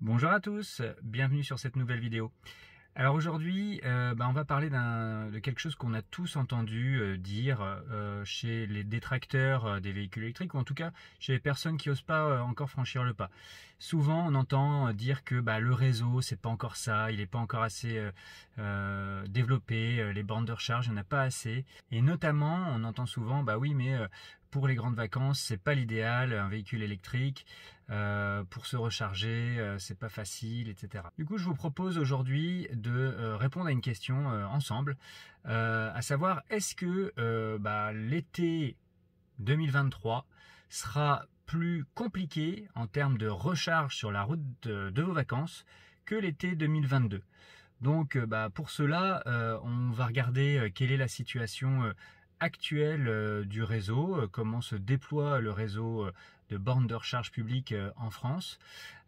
Bonjour à tous, bienvenue sur cette nouvelle vidéo. Alors aujourd'hui, on va parler de quelque chose qu'on a tous entendu dire chez les détracteurs des véhicules électriques, ou en tout cas chez les personnes qui n'osent pas encore franchir le pas. Souvent on entend dire que le réseau c'est pas encore ça, il n'est pas encore assez développé, les bornes de recharge il n'y en a pas assez. Et notamment on entend souvent oui mais pour les grandes vacances c'est pas l'idéal, un véhicule électrique. Pour se recharger, c'est pas facile, etc. Du coup, je vous propose aujourd'hui de répondre à une question ensemble, à savoir est-ce que l'été 2023 sera plus compliqué en termes de recharge sur la route de vos vacances que l'été 2022. Donc pour cela, on va regarder quelle est la situation actuelle du réseau, comment se déploie le réseau de bornes de recharge publiques en France.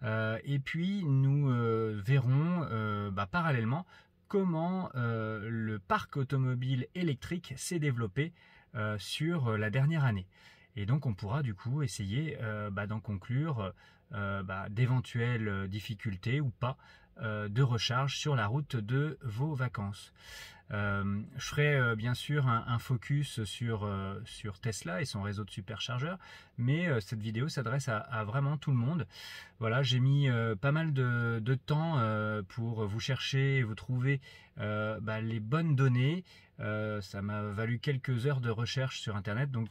Et puis nous verrons parallèlement comment le parc automobile électrique s'est développé sur la dernière année. Et donc on pourra du coup essayer d'en conclure d'éventuelles difficultés ou pas de recharge sur la route de vos vacances. Je ferai bien sûr un focus sur Tesla et son réseau de superchargeurs, mais cette vidéo s'adresse à vraiment tout le monde. Voilà, j'ai mis pas mal de temps pour vous chercher et vous trouver les bonnes données. Ça m'a valu quelques heures de recherche sur internet, donc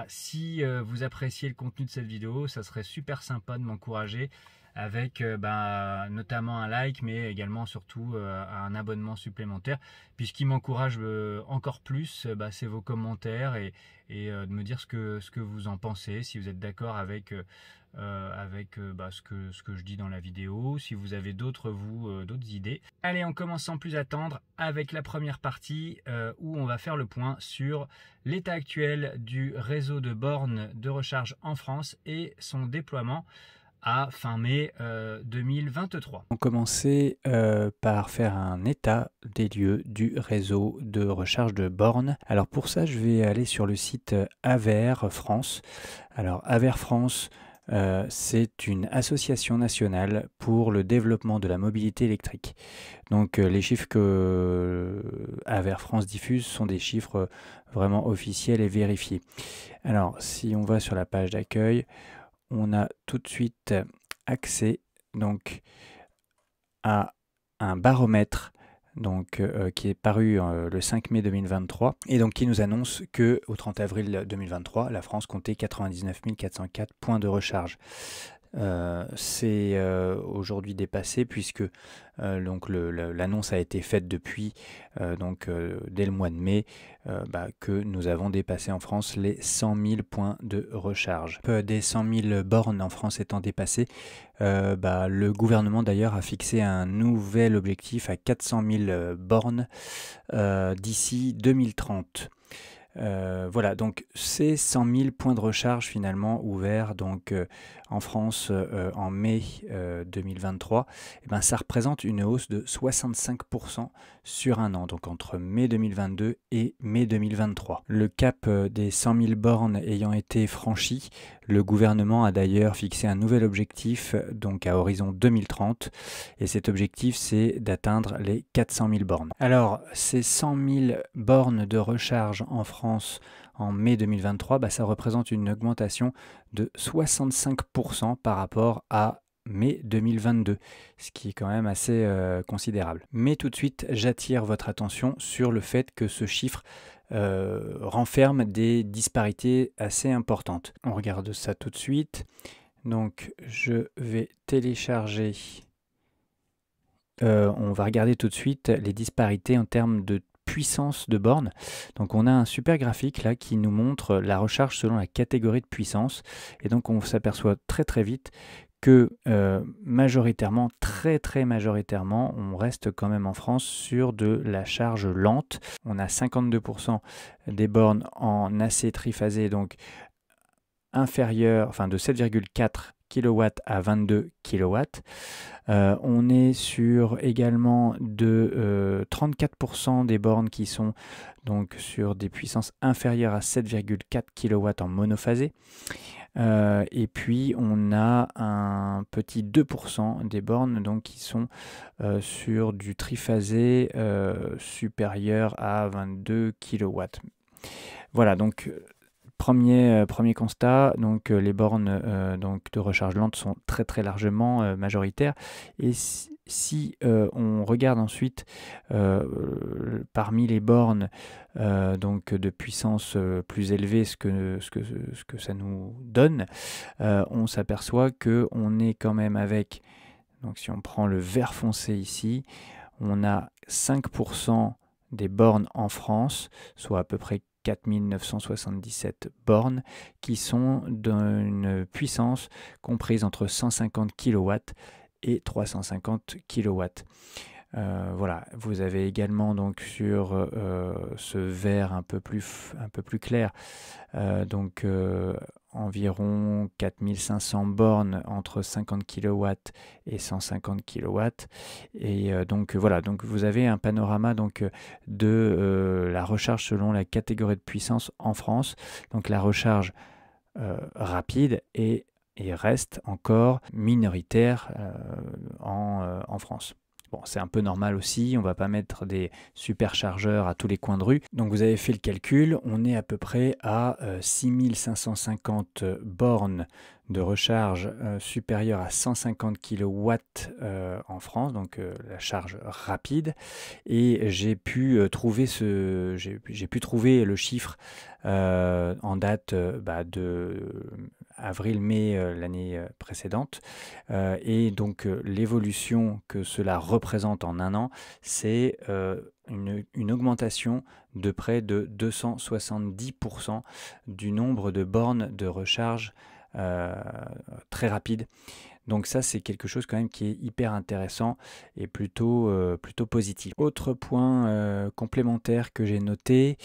si vous appréciez le contenu de cette vidéo, ça serait super sympa de m'encourager avec notamment un like, mais également surtout un abonnement supplémentaire. Puis ce qui m'encourage encore plus, c'est vos commentaires et de me dire ce que vous en pensez, si vous êtes d'accord avec ce que je dis dans la vidéo, si vous avez d'autres idées. Allez, on commence sans plus attendre avec la première partie où on va faire le point sur l'état actuel du réseau de bornes de recharge en France et son déploiement à fin mai 2023. On commençait par faire un état des lieux du réseau de recharge de bornes. Alors pour ça, je vais aller sur le site Aver France. Alors Aver France, c'est une association nationale pour le développement de la mobilité électrique. Donc les chiffres que Aver France diffuse sont des chiffres vraiment officiels et vérifiés. Alors si on va sur la page d'accueil, on a tout de suite accès donc à un baromètre qui est paru le 5 mai 2023 et donc qui nous annonce que au 30 avril 2023, la France comptait 99 404 points de recharge. C'est aujourd'hui dépassé puisque l'annonce a été faite depuis dès le mois de mai que nous avons dépassé en France les 100 000 points de recharge. Des 100 000 bornes en France étant dépassées, le gouvernement d'ailleurs a fixé un nouvel objectif à 400 000 bornes d'ici 2030. Voilà, donc ces 100 000 points de recharge finalement ouverts en France en mai 2023, ça représente une hausse de 65% sur un an, donc entre mai 2022 et mai 2023. Le cap des 100 000 bornes ayant été franchi, le gouvernement a d'ailleurs fixé un nouvel objectif donc à horizon 2030 et cet objectif c'est d'atteindre les 400 000 bornes. Alors ces 100 000 bornes de recharge en France en mai 2023, ça représente une augmentation de 65% par rapport à mai 2022, ce qui est quand même assez considérable. Mais tout de suite, j'attire votre attention sur le fait que ce chiffre renferme des disparités assez importantes. On regarde ça tout de suite. Donc, je vais télécharger. On va regarder tout de suite les disparités en termes de puissance de borne. Donc on a un super graphique là qui nous montre la recharge selon la catégorie de puissance et donc on s'aperçoit très vite que majoritairement, très majoritairement, on reste quand même en France sur de la charge lente. On a 52% des bornes en AC triphasé, donc inférieur, enfin de 7,4 kW à 22 kW. On est sur également de 34% des bornes qui sont donc sur des puissances inférieures à 7,4 kW en monophasé. Et puis on a un petit 2% des bornes donc, qui sont sur du triphasé supérieur à 22 kW. Voilà, donc premier constat, donc les bornes donc, de recharge lente sont très largement majoritaires. Et si on regarde ensuite parmi les bornes donc de puissance plus élevée, ce que ça nous donne, on s'aperçoit qu'on est quand même avec, donc si on prend le vert foncé ici, on a 5% des bornes en France, soit à peu près 4977 bornes, qui sont d'une puissance comprise entre 150 kW et 350 kW. Voilà, vous avez également donc sur ce vert un peu plus clair, donc environ 4500 bornes entre 50 kW et 150 kW. Et donc voilà, donc vous avez un panorama donc, de la recharge selon la catégorie de puissance en France. Donc la recharge rapide et reste encore minoritaire en France. Bon, c'est un peu normal aussi, on ne va pas mettre des superchargeurs à tous les coins de rue. Donc vous avez fait le calcul, on est à peu près à 6550 bornes de recharge supérieure à 150 kW en France, donc la charge rapide. Et j'ai pu trouver le chiffre en date de avril-mai l'année précédente. Et donc l'évolution que cela représente en un an, c'est une augmentation de près de 270% du nombre de bornes de recharge très rapide. Donc ça, c'est quelque chose quand même qui est hyper intéressant et plutôt positif. Autre point complémentaire que j'ai noté,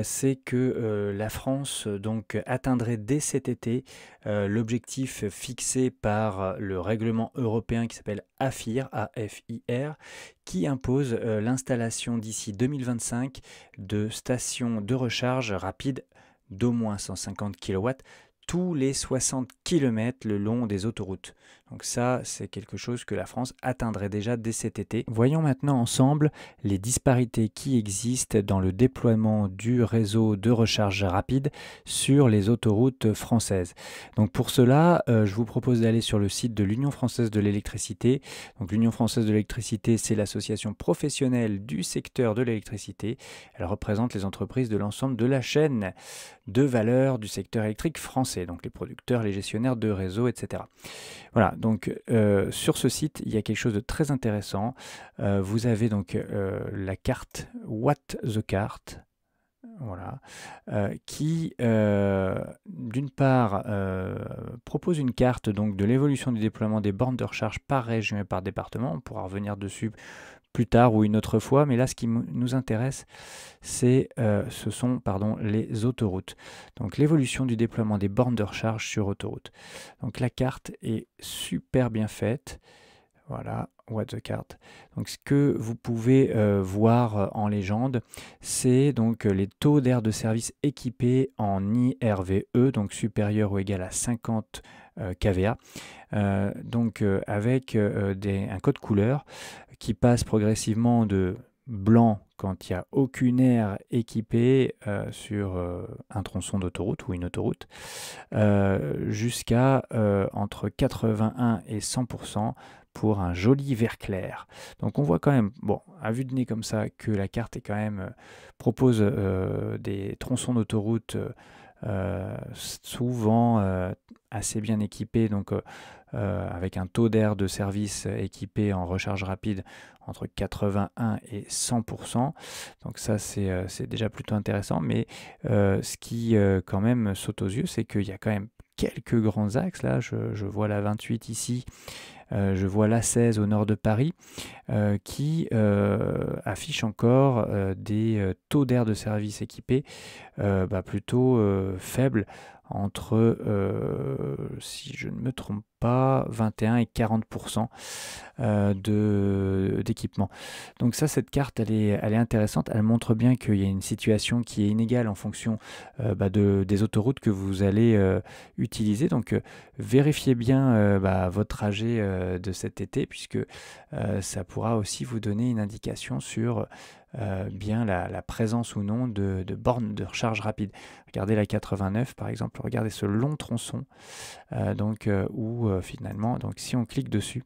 c'est que la France donc, atteindrait dès cet été l'objectif fixé par le règlement européen qui s'appelle AFIR, A-F-I-R, qui impose l'installation d'ici 2025 de stations de recharge rapide d'au moins 150 kW tous les 60 km le long des autoroutes. Donc ça, c'est quelque chose que la France atteindrait déjà dès cet été. Voyons maintenant ensemble les disparités qui existent dans le déploiement du réseau de recharge rapide sur les autoroutes françaises. Donc pour cela, je vous propose d'aller sur le site de l'Union française de l'électricité. Donc l'Union française de l'électricité, c'est l'association professionnelle du secteur de l'électricité. Elle représente les entreprises de l'ensemble de la chaîne de valeur du secteur électrique français, donc les producteurs, les gestionnaires de réseau, etc. Voilà, donc sur ce site, il y a quelque chose de très intéressant. Vous avez donc la carte What the Cart, voilà, qui d'une part propose une carte donc, de l'évolution du déploiement des bornes de recharge par région et par département. On pourra revenir dessus plus tard ou une autre fois, mais là ce qui nous intéresse, ce sont les autoroutes. Donc l'évolution du déploiement des bornes de recharge sur autoroute. Donc la carte est super bien faite. Voilà, What the Cart. Donc ce que vous pouvez voir en légende, c'est donc les taux d'aire de service équipés en IRVE, donc supérieur ou égal à 50 kVA, donc avec un code couleur qui passe progressivement de blanc quand il n'y a aucune aire équipée sur un tronçon d'autoroute ou une autoroute, jusqu'à entre 81 et 100% pour un joli vert clair. Donc on voit quand même, bon, à vue de nez comme ça, que la carte est quand même propose des tronçons d'autoroute souvent assez bien équipés, donc avec un taux d'aire de service équipé en recharge rapide entre 81 et 100%. Donc ça, c'est déjà plutôt intéressant. Mais ce qui quand même saute aux yeux, c'est qu'il y a quand même quelques grands axes. Là, je vois la 28 ici. Je vois l'A16 au nord de Paris qui affiche encore des taux d'aire de service équipés plutôt faibles, entre, si je ne me trompe pas, 21 et 40% d'équipement. Donc ça, cette carte, elle est intéressante. Elle montre bien qu'il y a une situation qui est inégale en fonction des autoroutes que vous allez utiliser. Donc vérifiez bien votre trajet de cet été, puisque ça pourra aussi vous donner une indication sur bien la présence ou non de bornes de recharge rapide. Regardez la 89 par exemple, regardez ce long tronçon où finalement, donc si on clique dessus,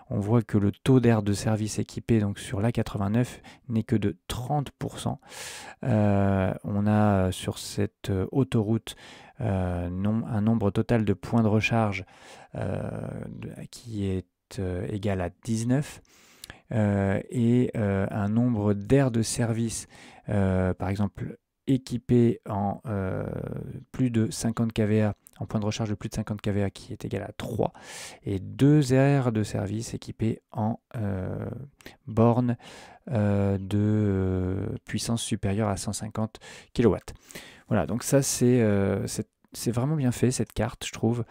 on voit que le taux d'aire de service équipé donc sur la 89 n'est que de 30%. On a sur cette autoroute un nombre total de points de recharge qui est égal à 19. Et un nombre d'aires de service, par exemple équipé en plus de 50 kVA, en point de recharge de plus de 50 kVA qui est égal à 3, et 2 aires de service équipées en bornes de puissance supérieure à 150 kW. Voilà, donc ça c'est vraiment bien fait cette carte, je trouve,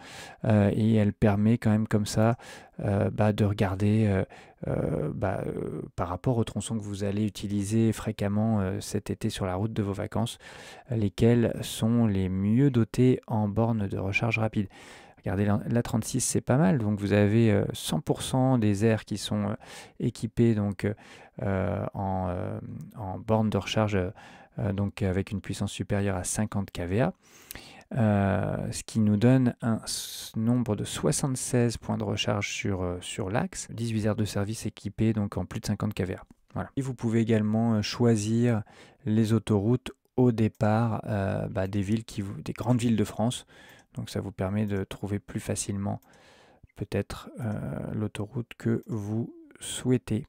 et elle permet quand même comme ça de regarder par rapport aux tronçons que vous allez utiliser fréquemment cet été sur la route de vos vacances, lesquels sont les mieux dotés en bornes de recharge rapide. Regardez, la 36 c'est pas mal, donc vous avez 100% des aires qui sont équipées donc, en bornes de recharge donc avec une puissance supérieure à 50 kVA. Ce qui nous donne un nombre de 76 points de recharge sur l'axe, 18 aires de service équipées donc en plus de 50 kVA. Voilà. Et vous pouvez également choisir les autoroutes au départ des grandes villes de France. Donc ça vous permet de trouver plus facilement peut-être l'autoroute que vous souhaitez.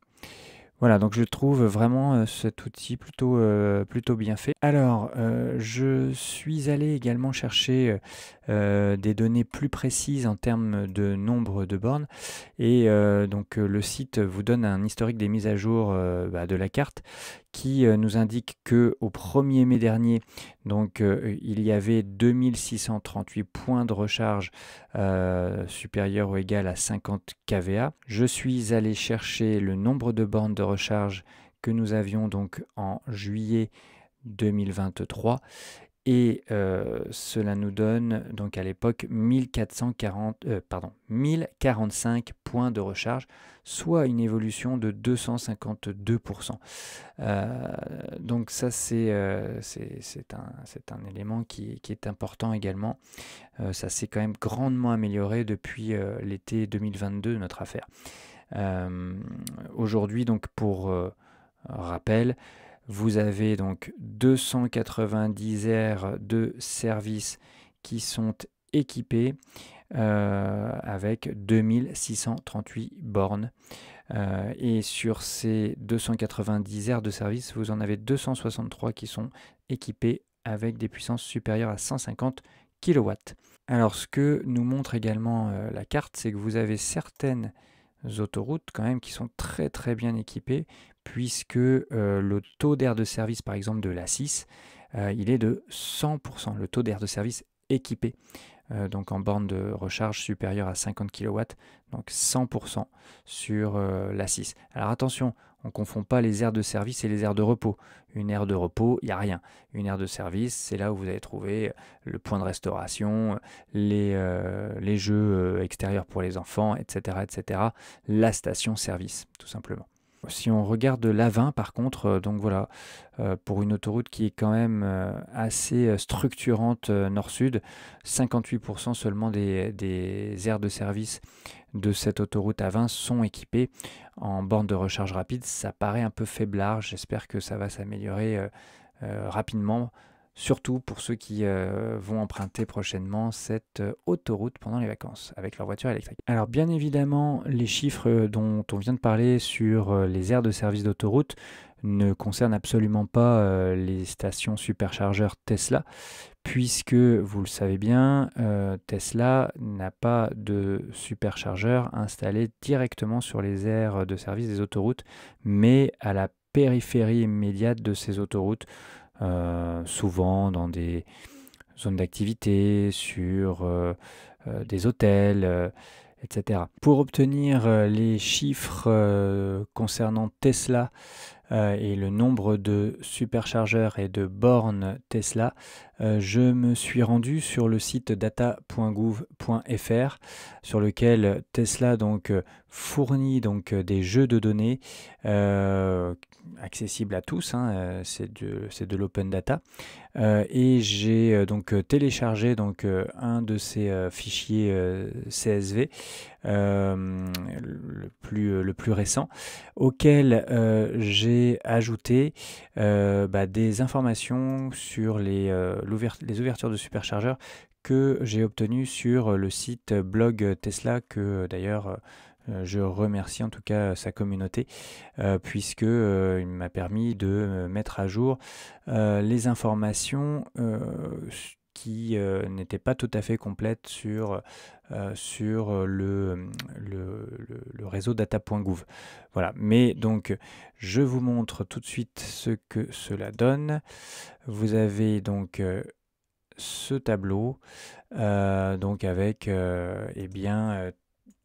Voilà, donc je trouve vraiment cet outil plutôt bien fait. Alors, je suis allé également chercher des données plus précises en termes de nombre de bornes. Et donc le site vous donne un historique des mises à jour de la carte qui nous indique qu'au 1er mai dernier, donc, il y avait 2638 points de recharge supérieurs ou égal à 50 kVA. Je suis allé chercher le nombre de bornes de recharge que nous avions donc en juillet 2023 et cela nous donne donc à l'époque 1045 points de recharge, soit une évolution de 252%. Donc ça c'est un élément qui est important également. Ça s'est quand même grandement amélioré depuis l'été 2022 de notre affaire. Aujourd'hui, donc pour rappel, vous avez donc 290 aires de service qui sont équipées avec 2638 bornes. Et sur ces 290 aires de service, vous en avez 263 qui sont équipées avec des puissances supérieures à 150 kW. Alors ce que nous montre également la carte, c'est que vous avez certaines autoroutes quand même qui sont très très bien équipées, puisque le taux d'aire de service par exemple de l'A6 il est de 100%, le taux d'aire de service équipé donc en borne de recharge supérieure à 50 kW, donc 100% sur l'A6. Alors attention, on ne confond pas les aires de service et les aires de repos. Une aire de repos, il n'y a rien. Une aire de service, c'est là où vous allez trouver le point de restauration, les jeux extérieurs pour les enfants, etc., etc. La station-service, tout simplement. Si on regarde l'A20 par contre, donc voilà, pour une autoroute qui est quand même assez structurante nord-sud, 58% seulement des aires de service de cette autoroute A20 sont équipées en borne de recharge rapide. Ça paraît un peu faiblard, j'espère que ça va s'améliorer rapidement, surtout pour ceux qui vont emprunter prochainement cette autoroute pendant les vacances avec leur voiture électrique. Alors bien évidemment, les chiffres dont on vient de parler sur les aires de service d'autoroute ne concernent absolument pas les stations superchargeurs Tesla, puisque vous le savez bien, Tesla n'a pas de superchargeur installé directement sur les aires de service des autoroutes, mais à la périphérie immédiate de ces autoroutes, souvent dans des zones d'activité, sur des hôtels, etc. Pour obtenir les chiffres concernant Tesla et le nombre de superchargeurs et de bornes Tesla, je me suis rendu sur le site data.gouv.fr sur lequel Tesla fournit des jeux de données accessibles à tous, hein, c'est de l'open data. Et j'ai téléchargé un de ces fichiers CSV le plus récent, auquel j'ai ajouté des informations sur les ouvertures de superchargeurs que j'ai obtenues sur le site blog Tesla, que d'ailleurs je remercie en tout cas sa communauté, puisque il m'a permis de mettre à jour les informations qui n'étaient pas tout à fait complètes sur le réseau data.gouv. Voilà, mais donc je vous montre tout de suite ce que cela donne. Vous avez ce tableau avec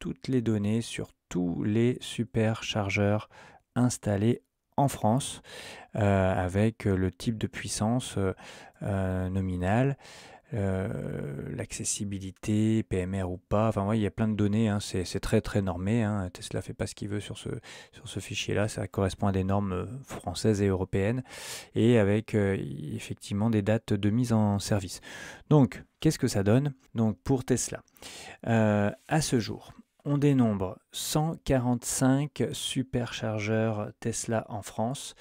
toutes les données sur tous les superchargeurs installés en France, avec le type de puissance nominale, l'accessibilité, PMR ou pas, enfin ouais, il y a plein de données, hein, c'est très très normé, hein. Tesla fait pas ce qu'il veut sur ce fichier-là, ça correspond à des normes françaises et européennes, et avec effectivement des dates de mise en service. Donc, qu'est-ce que ça donne pour Tesla? À ce jour, on dénombre 145 superchargeurs Tesla en France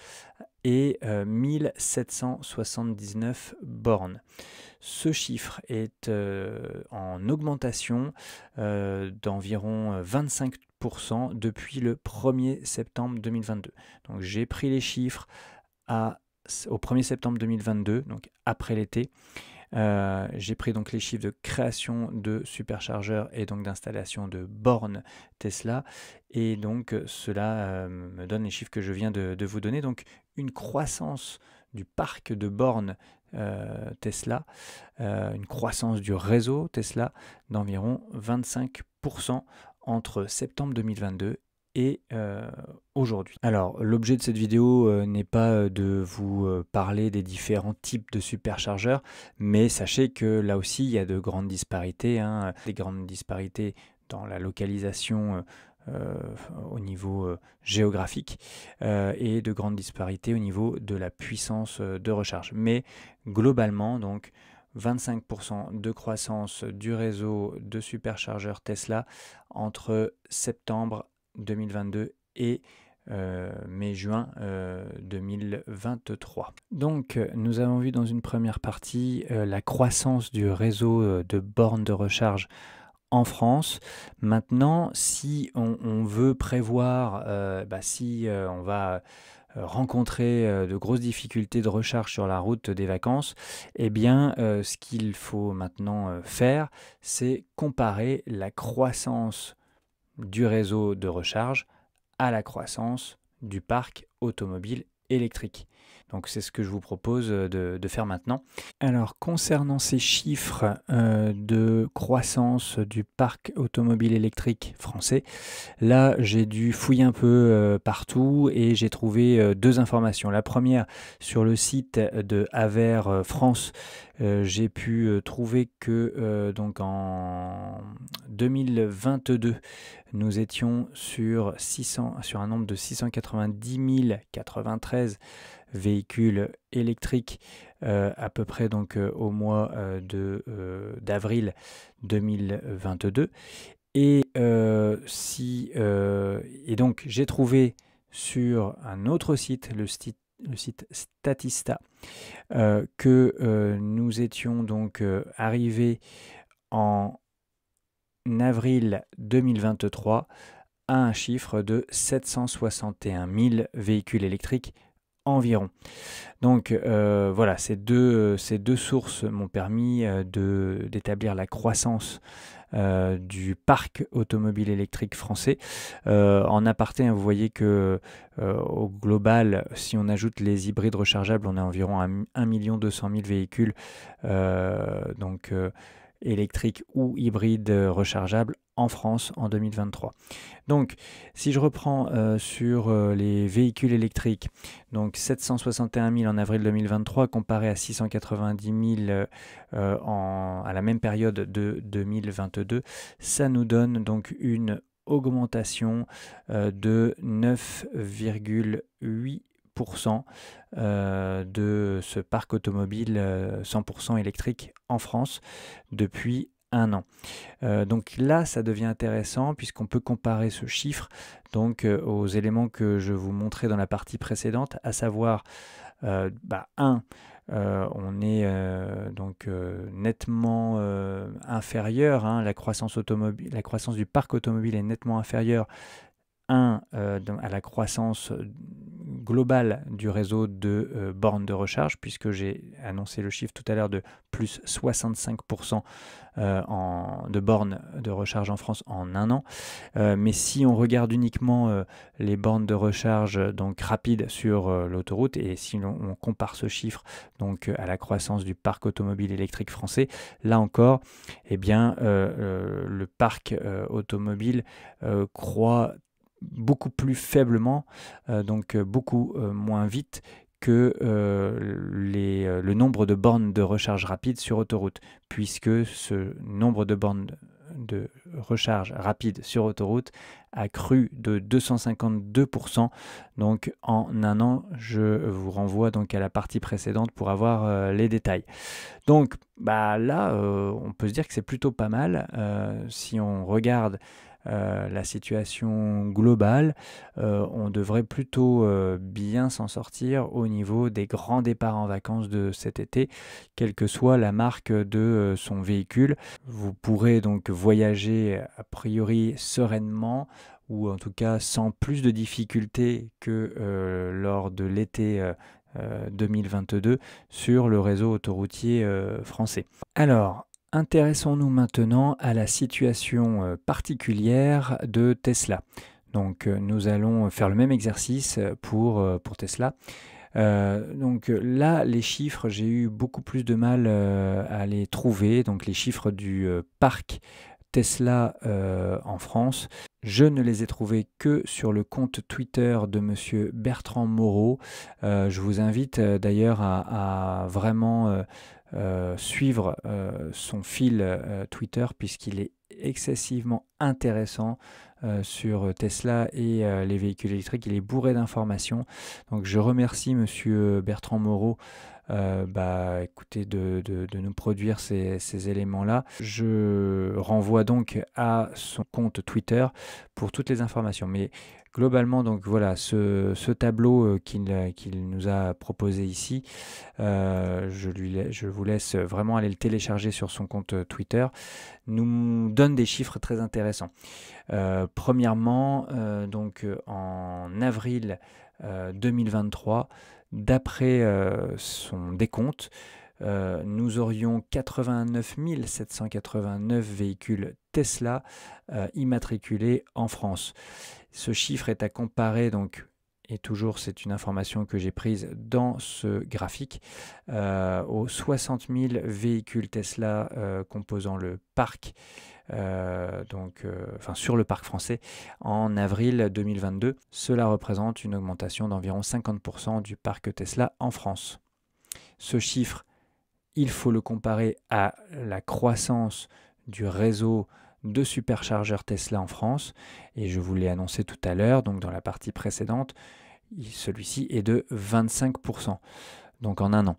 et 1779 bornes. Ce chiffre est en augmentation d'environ 25% depuis le 1er septembre 2022. Donc j'ai pris les chiffres au 1er septembre 2022, donc après l'été. J'ai pris les chiffres de création de superchargeurs et d'installation de bornes Tesla, et cela me donne les chiffres que je viens de vous donner. Donc une croissance du parc de bornes Tesla, une croissance du réseau Tesla d'environ 25% entre septembre 2022 et aujourd'hui. Alors, l'objet de cette vidéo n'est pas de vous parler des différents types de superchargeurs, mais sachez que là aussi, il y a de grandes disparités, hein, des grandes disparités dans la localisation au niveau géographique et de grandes disparités au niveau de la puissance de recharge. Mais globalement, 25% de croissance du réseau de superchargeurs Tesla entre septembre 2022 et mai-juin 2023. Donc nous avons vu dans une première partie la croissance du réseau de bornes de recharge en France. Maintenant, si on veut prévoir si on va rencontrer de grosses difficultés de recharge sur la route des vacances, ce qu'il faut maintenant faire, c'est comparer la croissance du réseau de recharge à la croissance du parc automobile électrique. Donc c'est ce que je vous propose de faire maintenant. Alors concernant ces chiffres de croissance du parc automobile électrique français, là j'ai dû fouiller un peu partout et j'ai trouvé deux informations. La première, sur le site de Aver France, j'ai pu trouver que en 2022, nous étions sur un nombre de 690 093 véhicules électriques à peu près au mois d'avril 2022. Et j'ai trouvé sur un autre site, le site Statista, que nous étions arrivés en avril 2023 à un chiffre de 761 000 véhicules électriques environ. Donc voilà, ces deux sources m'ont permis d'établir la croissance du parc automobile électrique français. En aparté, vous voyez que au global, si on ajoute les hybrides rechargeables, on a environ 1 200 000 véhicules électriques ou hybrides rechargeables en France en 2023. Donc, si je reprends sur les véhicules électriques, donc 761 000 en avril 2023 comparé à 690 000 à la même période de 2022, ça nous donne donc une augmentation de 9,8% de ce parc automobile 100% électrique en France depuis un an. Donc là, ça devient intéressant puisqu'on peut comparer ce chiffre donc, aux éléments que je vous montrais dans la partie précédente, à savoir, on est donc nettement inférieur, hein, la croissance du parc automobile est nettement inférieure à la croissance globale du réseau de bornes de recharge, puisque j'ai annoncé le chiffre tout à l'heure de plus 65% de bornes de recharge en France en un an. Mais si on regarde uniquement les bornes de recharge donc rapides sur l'autoroute, et si on compare ce chiffre donc à la croissance du parc automobile électrique français, là encore, eh bien, le parc automobile croît beaucoup plus faiblement, donc beaucoup moins vite que le nombre de bornes de recharge rapide sur autoroute, puisque ce nombre de bornes de recharge rapide sur autoroute a cru de 252%. Donc en un an, je vous renvoie donc à la partie précédente pour avoir les détails. Donc là, on peut se dire que c'est plutôt pas mal. Si on regarde la situation globale, on devrait plutôt bien s'en sortir au niveau des grands départs en vacances de cet été, quelle que soit la marque de son véhicule. Vous pourrez donc voyager a priori sereinement, ou en tout cas sans plus de difficultés que lors de l'été 2022 sur le réseau autoroutier français. Alors, intéressons-nous maintenant à la situation particulière de Tesla. Donc nous allons faire le même exercice pour Tesla. Donc là, les chiffres, j'ai eu beaucoup plus de mal à les trouver. Donc les chiffres du parc Tesla en France. Je ne les ai trouvés que sur le compte Twitter de monsieur Bertrand Moreau. Je vous invite d'ailleurs à vraiment suivre son fil Twitter, puisqu'il est excessivement intéressant sur Tesla et les véhicules électriques. Il est bourré d'informations. Donc je remercie monsieur Bertrand Moreau écoutez, de nous produire ces éléments-là. Je renvoie donc à son compte Twitter pour toutes les informations. Mais globalement, donc voilà, ce tableau qu'il nous a proposé ici, je vous laisse vraiment aller le télécharger sur son compte Twitter, nous donne des chiffres très intéressants. Premièrement, donc en avril 2023, d'après son décompte, nous aurions 89 789 véhicules Tesla immatriculés en France. Ce chiffre est à comparer donc, et toujours c'est une information que j'ai prise dans ce graphique, aux 60 000 véhicules Tesla composant le parc, sur le parc français en avril 2022. Cela représente une augmentation d'environ 50% du parc Tesla en France. Ce chiffre, il faut le comparer à la croissance du réseau de superchargeurs Tesla en France, et je vous l'ai annoncé tout à l'heure, donc dans la partie précédente, celui-ci est de 25%, donc en un an.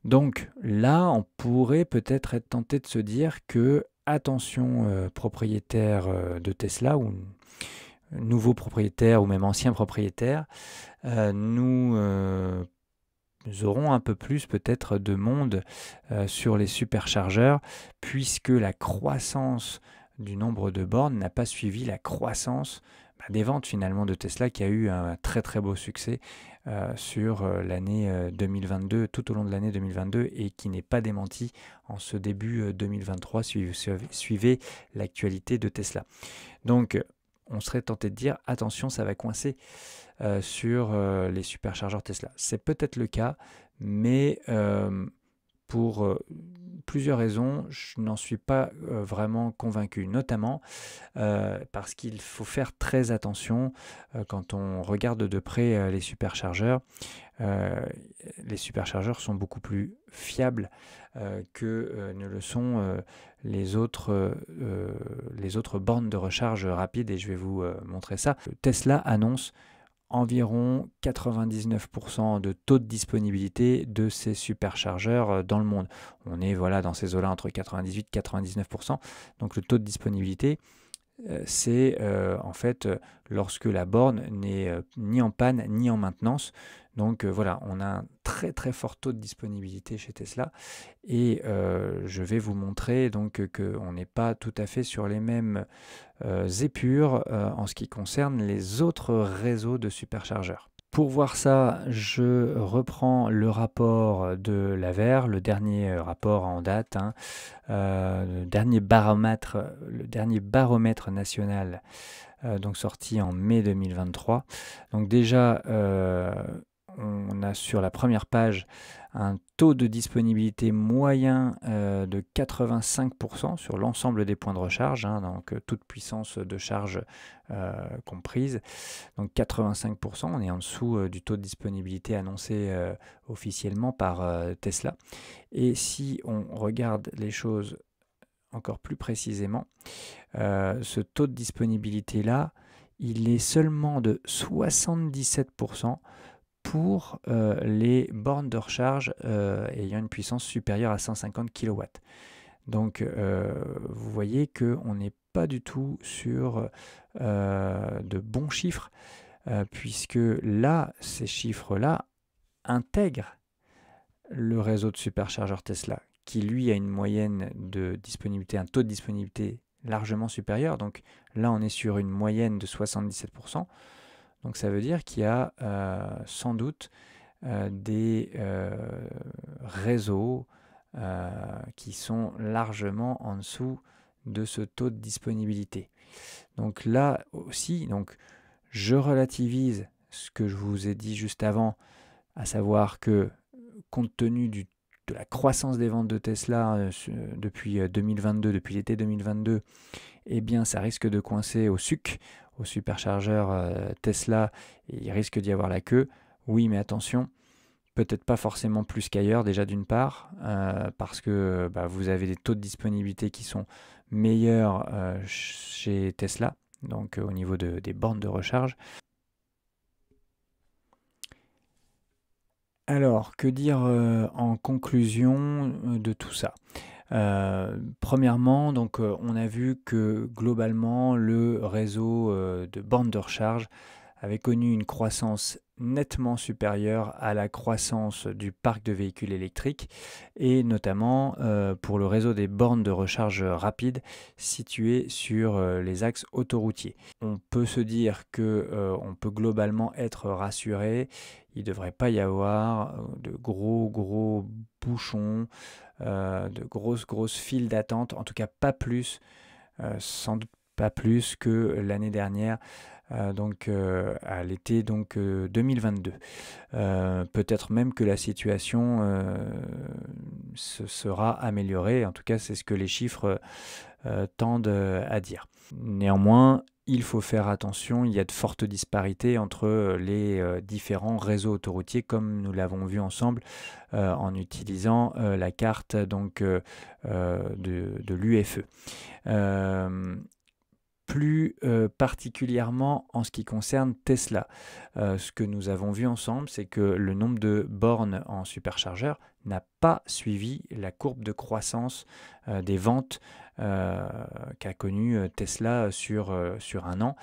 Donc là, on pourrait peut-être être tenté de se dire que, attention, propriétaire de Tesla, ou nouveaux propriétaires, ou même anciens propriétaires, nous aurons un peu plus peut-être de monde sur les superchargeurs, puisque la croissance du nombre de bornes n'a pas suivi la croissance des ventes finalement de Tesla, qui a eu un très très beau succès sur l'année 2022, tout au long de l'année 2022, et qui n'est pas démenti en ce début 2023. Suivez l'actualité de Tesla. Donc on serait tenté de dire attention, ça va coincer sur les superchargeurs Tesla. C'est peut-être le cas, mais pour plusieurs raisons, je n'en suis pas vraiment convaincu, notamment parce qu'il faut faire très attention quand on regarde de près les superchargeurs. Les superchargeurs sont beaucoup plus fiables que ne le sont les autres bornes de recharge rapide, et je vais vous montrer ça. Tesla annonce environ 99% de taux de disponibilité de ces superchargeurs dans le monde. On est voilà, dans ces eaux-là entre 98 et 99%. Donc le taux de disponibilité, c'est en fait lorsque la borne n'est ni en panne ni en maintenance. Donc voilà, on a un très très fort taux de disponibilité chez Tesla, et je vais vous montrer donc qu'on n'est pas tout à fait sur les mêmes épures en ce qui concerne les autres réseaux de superchargeurs. Pour voir ça, je reprends le rapport de l'AVER, le dernier rapport en date, le dernier baromètre national, donc sorti en mai 2023. Donc déjà, on a sur la première page un taux de disponibilité moyen de 85% sur l'ensemble des points de recharge, donc toute puissance de charge comprise. Donc 85%, on est en dessous du taux de disponibilité annoncé officiellement par Tesla. Et si on regarde les choses encore plus précisément, ce taux de disponibilité-là, il est seulement de 77% pour les bornes de recharge ayant une puissance supérieure à 150 kW. Donc vous voyez qu'on n'est pas du tout sur de bons chiffres, puisque là, ces chiffres-là intègrent le réseau de superchargeurs Tesla, qui lui a une moyenne de disponibilité, un taux de disponibilité largement supérieur. Donc là, on est sur une moyenne de 77%. Donc ça veut dire qu'il y a sans doute des réseaux qui sont largement en dessous de ce taux de disponibilité. Donc là aussi, donc, je relativise ce que je vous ai dit juste avant, à savoir que compte tenu de la croissance des ventes de Tesla depuis 2022, depuis l'été 2022, eh bien ça risque de coincer au SUC, au superchargeur Tesla, et il risque d'y avoir la queue. Oui, mais attention, peut-être pas forcément plus qu'ailleurs, déjà d'une part, parce que vous avez des taux de disponibilité qui sont meilleurs chez Tesla, donc au niveau des bornes de recharge. Alors, que dire en conclusion de tout ça? Premièrement, donc, on a vu que globalement, le réseau de bornes de recharge avait connu une croissance nettement supérieure à la croissance du parc de véhicules électriques, et notamment pour le réseau des bornes de recharge rapide situées sur les axes autoroutiers. On peut se dire qu'on peut globalement être rassuré. Il ne devrait pas y avoir de gros bouchons, de grosses files d'attente, en tout cas pas plus, sans doute pas plus que l'année dernière, à l'été 2022. Peut-être même que la situation se sera améliorée, en tout cas c'est ce que les chiffres tendent à dire. Néanmoins, il faut faire attention, il y a de fortes disparités entre les différents réseaux autoroutiers, comme nous l'avons vu ensemble en utilisant la carte de l'UFE. Plus particulièrement en ce qui concerne Tesla. Ce que nous avons vu ensemble, c'est que le nombre de bornes en superchargeur n'a pas suivi la courbe de croissance des ventes qu'a connue Tesla sur un an.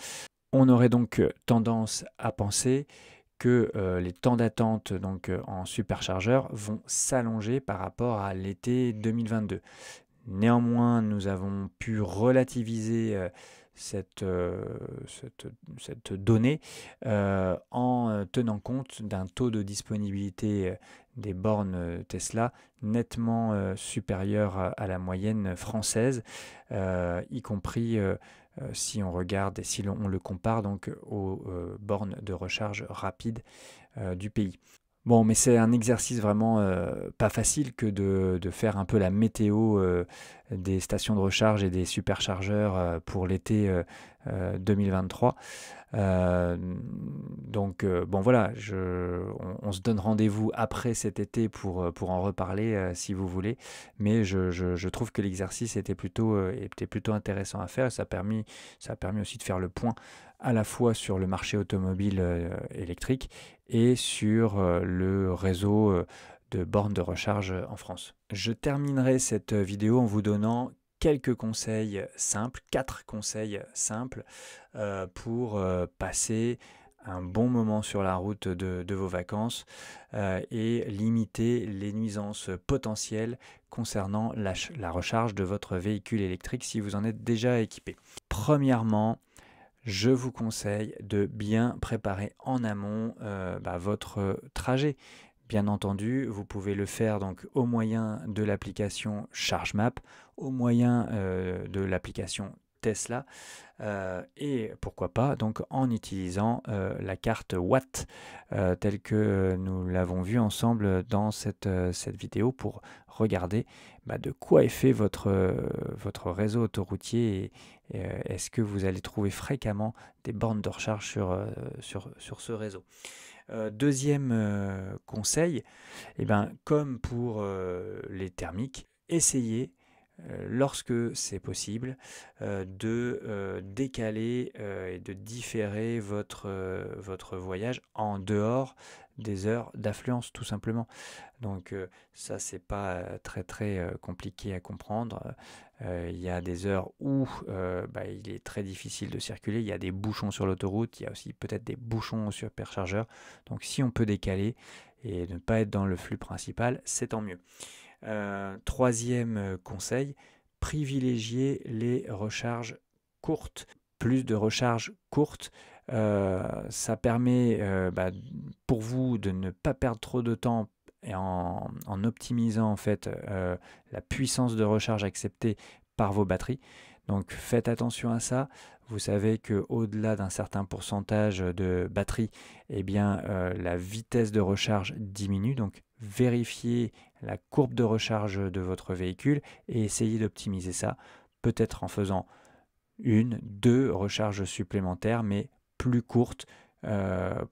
On aurait donc tendance à penser que les temps d'attente en superchargeur vont s'allonger par rapport à l'été 2022. Néanmoins, nous avons pu relativiser cette donnée en tenant compte d'un taux de disponibilité des bornes Tesla nettement supérieur à la moyenne française, y compris si on regarde et si on le compare donc aux bornes de recharge rapide du pays. Bon, mais c'est un exercice vraiment pas facile que de faire un peu la météo des stations de recharge et des superchargeurs pour l'été 2023. Bon voilà, on se donne rendez-vous après cet été pour en reparler si vous voulez, mais je trouve que l'exercice était plutôt intéressant à faire. Ça a permis aussi de faire le point à la fois sur le marché automobile électrique et sur le réseau de bornes de recharge en France. Je terminerai cette vidéo en vous donnant quelques conseils simples, 4 conseils simples pour passer un bon moment sur la route de vos vacances et limiter les nuisances potentielles concernant la recharge de votre véhicule électrique si vous en êtes déjà équipé. Premièrement, je vous conseille de bien préparer en amont votre trajet. Bien entendu, vous pouvez le faire donc au moyen de l'application ChargeMap, au moyen de l'application Tesla et pourquoi pas donc en utilisant la carte Watt telle que nous l'avons vu ensemble dans cette vidéo pour regarder de quoi est fait votre réseau autoroutier et est-ce que vous allez trouver fréquemment des bornes de recharge sur ce réseau. Deuxième conseil, comme pour les thermiques, essayez lorsque c'est possible de décaler et de différer votre voyage en dehors des heures d'affluence tout simplement. Donc ça c'est pas très compliqué à comprendre. Il y a des heures où il est très difficile de circuler, il y a des bouchons sur l'autoroute, il y a aussi peut-être des bouchons au superchargeur. Donc si on peut décaler et ne pas être dans le flux principal, c'est tant mieux. Troisième conseil, privilégiez les recharges courtes. Plus de recharges courtes, ça permet pour vous de ne pas perdre trop de temps et en optimisant en fait la puissance de recharge acceptée par vos batteries. Donc faites attention à ça. Vous savez qu'au-delà d'un certain pourcentage de batterie, la vitesse de recharge diminue. Donc vérifiez la courbe de recharge de votre véhicule et essayez d'optimiser ça, peut-être en faisant 2 recharges supplémentaires, mais plus courtes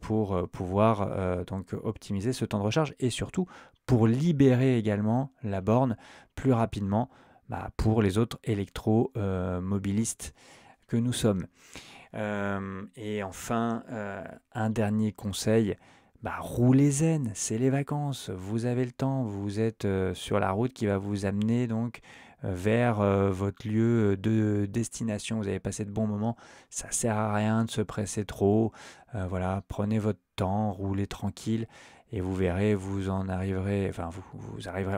pour pouvoir donc optimiser ce temps de recharge et surtout pour libérer également la borne plus rapidement pour les autres électromobilistes que nous sommes. Et enfin, un dernier conseil, roulez zen, c'est les vacances, vous avez le temps, vous êtes sur la route qui va vous amener donc vers votre lieu de destination, vous avez passé de bons moments, ça sert à rien de se presser trop, voilà, prenez votre temps, roulez tranquille et vous verrez, vous arriverez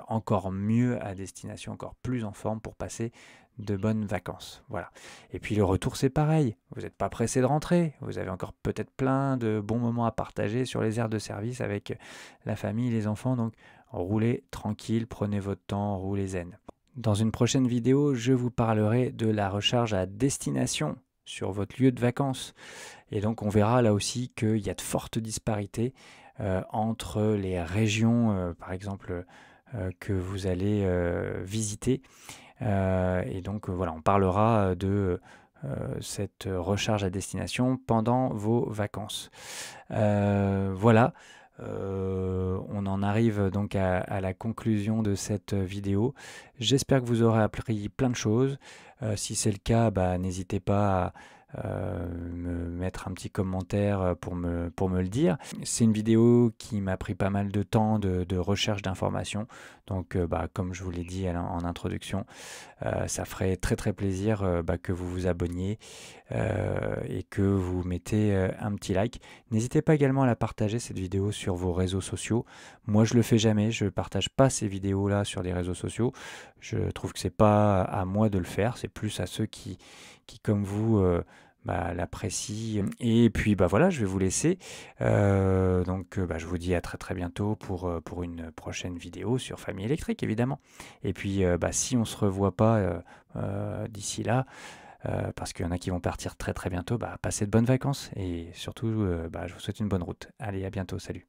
encore mieux à destination, encore plus en forme pour passer de bonnes vacances. Voilà. Et puis le retour, c'est pareil. Vous n'êtes pas pressé de rentrer. Vous avez encore peut-être plein de bons moments à partager sur les aires de service avec la famille, les enfants. Donc roulez tranquille, prenez votre temps, roulez zen. Dans une prochaine vidéo, je vous parlerai de la recharge à destination sur votre lieu de vacances. Et donc on verra là aussi qu'il y a de fortes disparités entre les régions, par exemple, que vous allez visiter. Et donc voilà, on parlera de cette recharge à destination pendant vos vacances. Voilà, on en arrive donc à la conclusion de cette vidéo. J'espère que vous aurez appris plein de choses. Si c'est le cas, n'hésitez pas à me mettre un petit commentaire pour me le dire. C'est une vidéo qui m'a pris pas mal de temps de recherche d'informations. Donc comme je vous l'ai dit en introduction, ça ferait très plaisir que vous vous abonniez et que vous mettez un petit like. N'hésitez pas également à la partager cette vidéo sur vos réseaux sociaux. Moi je le fais jamais, je ne partage pas ces vidéos là sur les réseaux sociaux. Je trouve que c'est pas à moi de le faire, c'est plus à ceux qui comme vous l'apprécient. Et puis voilà, je vais vous laisser. Je vous dis à très bientôt pour une prochaine vidéo sur Famille électrique évidemment. Et puis si on se revoit pas d'ici là, parce qu'il y en a qui vont partir très bientôt, passez de bonnes vacances et surtout je vous souhaite une bonne route. Allez, à bientôt, salut.